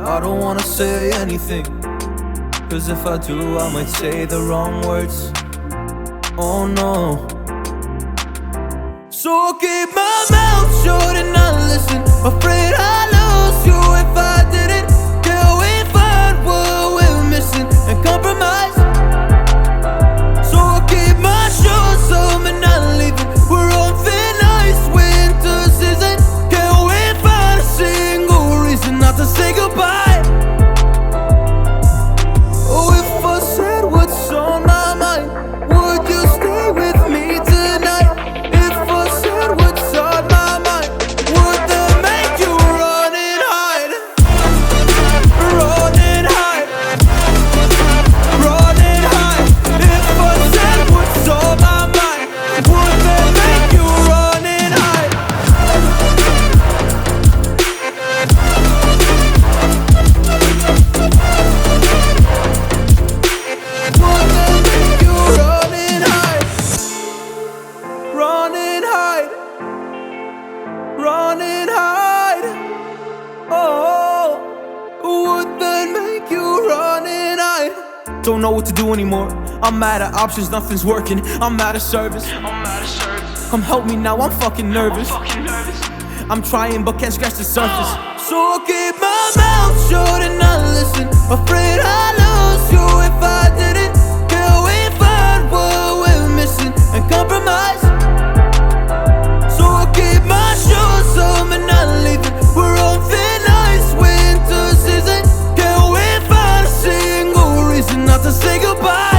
I don't wanna say anything, cause if I do I might say the wrong words. Oh no. So I'll keep my mouth shut and not listen. Afraid I'd lose you if I didn't. Till we find what we're missing and compromise. So I'll keep my shoes on and not leaving. We're on thin ice, winter season. Till we find a single reason not to say goodbye. Oh, if I said what's on my mind, would you stay with me tonight? If I said what's on my mind, would that make you run and hide? Run and hide. Run and hide. If I said what's on my mind, would that make you run and hide? Would that make you run and hide? Run and hide. Run and hide. Oh, would that make you run and hide? Don't know what to do anymore. I'm out of options, nothing's working. I'm out of service. Come help me now, I'm fucking nervous. I'm trying but can't scratch the surface. So I'll keep my mouth shut and not listen. Afraid I'd lose you if I didn't. Till we find what we're missing and compromise. So I'll keep my shoes on and not leaving. We're on thin ice, winter season. Till we find a single reason not to say goodbye.